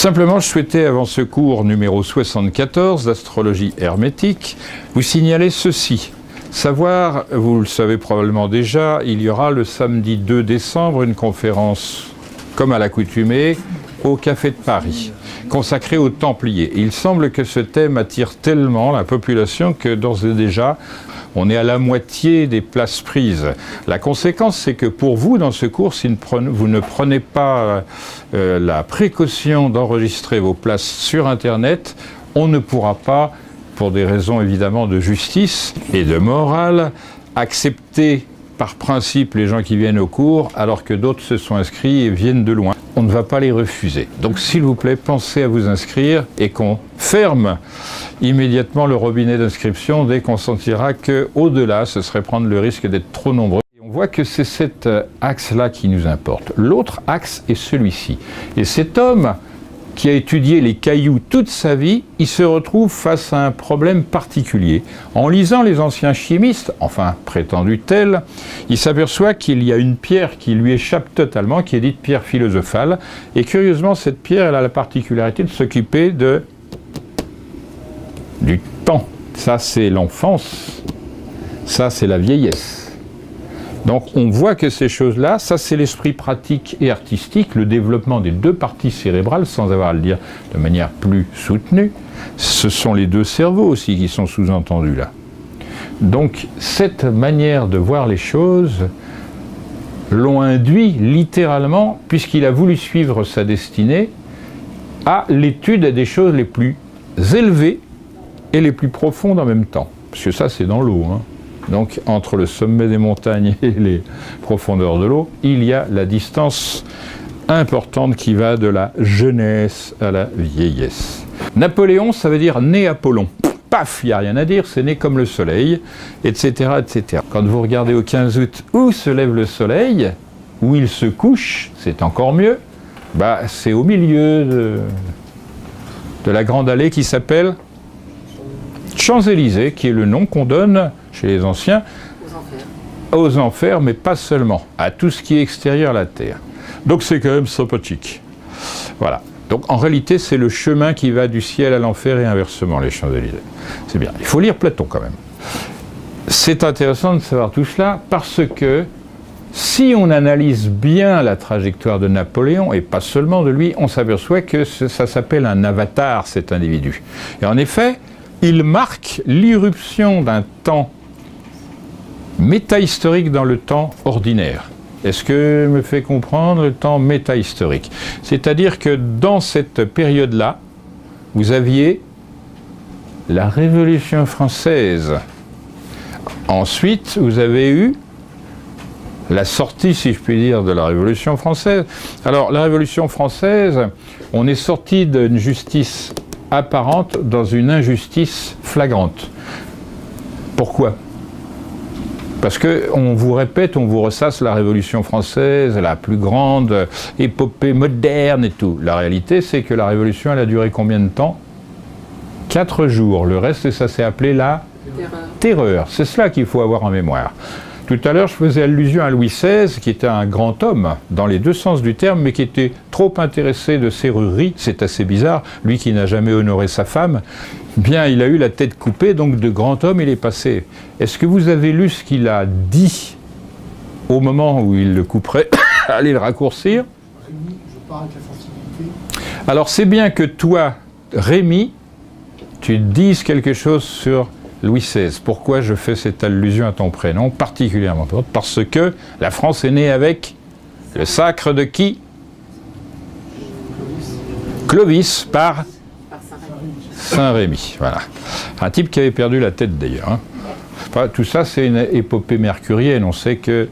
Simplement, je souhaitais, avant ce cours numéro 74 d'astrologie hermétique, vous signaler ceci. Savoir, vous le savez probablement déjà, il y aura le samedi 2 décembre une conférence, comme à l'accoutumée, au Café de Paris, consacrée aux Templiers. Il semble que ce thème attire tellement la population que d'ores et déjà, on est à la moitié des places prises. La conséquence, c'est que pour vous, dans ce cours, si vous ne prenez pas la précaution d'enregistrer vos places sur Internet, on ne pourra pas, pour des raisons évidemment de justice et de morale, accepter par principe les gens qui viennent au cours, alors que d'autres se sont inscrits et viennent de loin. On ne va pas les refuser. Donc s'il vous plaît, pensez à vous inscrire et qu'on ferme immédiatement le robinet d'inscription dès qu'on sentira qu'au-delà, ce serait prendre le risque d'être trop nombreux. Et on voit que c'est cet axe-là qui nous importe. L'autre axe est celui-ci. Et cet homme qui a étudié les cailloux toute sa vie, il se retrouve face à un problème particulier. En lisant les anciens chimistes, enfin prétendus tels, il s'aperçoit qu'il y a une pierre qui lui échappe totalement, qui est dite pierre philosophale, et curieusement, cette pierre, elle a la particularité de s'occuper du temps. Ça, c'est l'enfance, ça, c'est la vieillesse. Donc on voit que ces choses-là, ça c'est l'esprit pratique et artistique, le développement des deux parties cérébrales, sans avoir à le dire de manière plus soutenue. Ce sont les deux cerveaux aussi qui sont sous-entendus là. Donc cette manière de voir les choses l'ont induit littéralement, puisqu'il a voulu suivre sa destinée, à l'étude des choses les plus élevées et les plus profondes en même temps. Parce que ça c'est dans l'eau, hein. Donc, entre le sommet des montagnes et les profondeurs de l'eau, il y a la distance importante qui va de la jeunesse à la vieillesse. Napoléon, ça veut dire né Apollon. Paf, il n'y a rien à dire, c'est né comme le soleil, etc., etc. Quand vous regardez au 15 août où se lève le soleil, où il se couche, c'est encore mieux, bah, c'est au milieu de la grande allée qui s'appelle Champs-Élysées, qui est le nom qu'on donne chez les anciens aux enfers, mais pas seulement, à tout ce qui est extérieur à la terre. Donc c'est quand même sympathique. Voilà. Donc en réalité, c'est le chemin qui va du ciel à l'enfer et inversement, les Champs-Élysées. C'est bien. Il faut lire Platon quand même. C'est intéressant de savoir tout cela parce que si on analyse bien la trajectoire de Napoléon, et pas seulement de lui, on s'aperçoit que ça s'appelle un avatar, cet individu. Et en effet, il marque l'irruption d'un temps métahistorique dans le temps ordinaire. Est-ce que me fait comprendre le temps métahistorique? C'est-à-dire que dans cette période-là, vous aviez la Révolution française. Ensuite, vous avez eu la sortie, si je puis dire, de la Révolution française. Alors, la Révolution française, on est sorti d'une justice apparente dans une injustice flagrante. Pourquoi? Parce qu'on vous répète, on vous ressasse la Révolution française, la plus grande épopée moderne et tout. La réalité, c'est que la Révolution, elle a duré combien de temps? 4 jours. Le reste, ça s'est appelé la terreur. C'est cela qu'il faut avoir en mémoire. Tout à l'heure, je faisais allusion à Louis XVI, qui était un grand homme, dans les deux sens du terme, mais qui était trop intéressé de serrurerie. C'est assez bizarre, lui qui n'a jamais honoré sa femme. Bien, il a eu la tête coupée, donc de grand homme, il est passé. Est-ce que vous avez lu ce qu'il a dit au moment où il le couperait? Allez le raccourcir. Rémi, je pars avec la sensibilité. Alors, c'est bien que toi, Rémi, tu dises quelque chose sur Louis XVI. Pourquoi je fais cette allusion à ton prénom particulièrement? Parce que la France est née avec le sacre de qui? Clovis par Saint-Rémy. Voilà. Un type qui avait perdu la tête d'ailleurs. Hein. Enfin, tout ça, c'est une épopée mercurienne. On sait que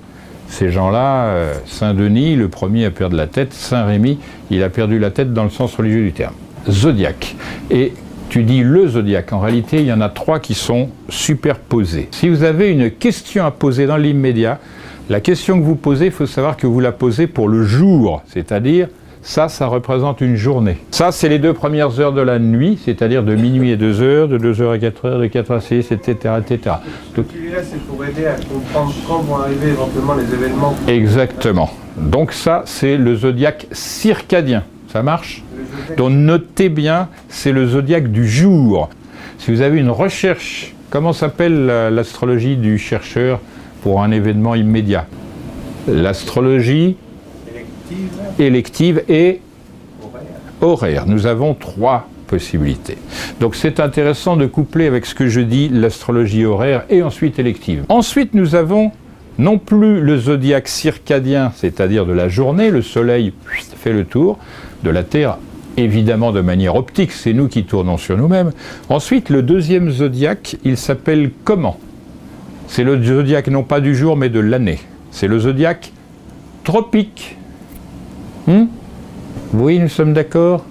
ces gens-là, Saint-Denis, le premier à perdre la tête, Saint-Rémy, il a perdu la tête dans le sens religieux du terme. Zodiaque. Et tu dis le zodiaque. En réalité, il y en a 3 qui sont superposés. Si vous avez une question à poser dans l'immédiat, la question que vous posez, il faut savoir que vous la posez pour le jour. C'est-à-dire, ça représente une journée. Ça, c'est les 2 premières heures de la nuit, c'est-à-dire de minuit et 2 heures, de 2 heures à 4 heures, de 4 à 6, etc. etc. Ce qu'il est, c'est pour aider à comprendre quand vont arriver éventuellement les événements. Exactement. Donc ça, c'est le zodiaque circadien. Ça marche? Le Donc notez bien, c'est le zodiaque du jour. Si vous avez une recherche, comment s'appelle l'astrologie du chercheur pour un événement immédiat? L'astrologie élective et horaire. Nous avons 3 possibilités. Donc c'est intéressant de coupler avec ce que je dis, l'astrologie horaire et ensuite élective. Ensuite, nous avons non plus le zodiaque circadien, c'est-à-dire de la journée, le soleil fait le tour de la Terre, évidemment de manière optique, c'est nous qui tournons sur nous-mêmes. Ensuite, le deuxième zodiaque, il s'appelle comment? C'est le zodiaque non pas du jour mais de l'année. C'est le zodiaque tropique. Oui, nous sommes d'accord?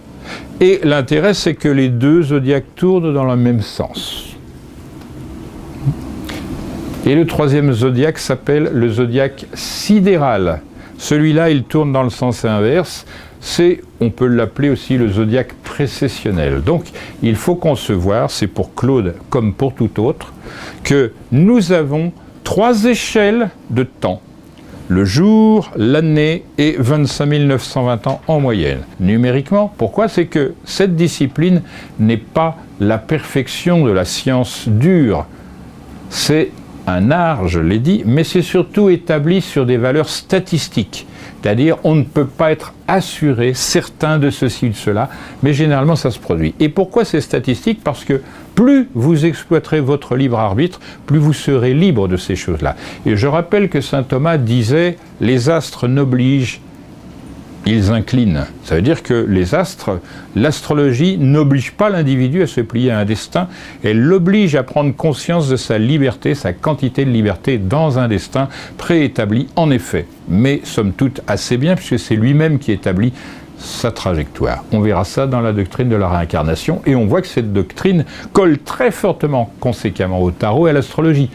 Et l'intérêt, c'est que les deux zodiaques tournent dans le même sens. Et le troisième zodiaque s'appelle le zodiaque sidéral. Celui-là, il tourne dans le sens inverse. On peut l'appeler aussi le zodiaque précessionnel. Donc, il faut concevoir, c'est pour Claude comme pour tout autre, que nous avons 3 échelles de temps. Le jour, l'année et 25 920 ans en moyenne. Numériquement, pourquoi? C'est que cette discipline n'est pas la perfection de la science dure. C'est un art, je l'ai dit, mais c'est surtout établi sur des valeurs statistiques. C'est-à-dire, on ne peut pas être assuré, certain de ceci ou de cela, mais généralement ça se produit. Et pourquoi c'est statistique? Parce que plus vous exploiterez votre libre arbitre, plus vous serez libre de ces choses-là. Et je rappelle que saint Thomas disait « les astres n'obligent, ils inclinent ». Ça veut dire que les astres, l'astrologie n'oblige pas l'individu à se plier à un destin, elle l'oblige à prendre conscience de sa liberté, sa quantité de liberté dans un destin préétabli en effet. Mais somme toute assez bien, puisque c'est lui-même qui établit sa trajectoire. On verra ça dans la doctrine de la réincarnation, et on voit que cette doctrine colle très fortement, conséquemment au tarot et à l'astrologie.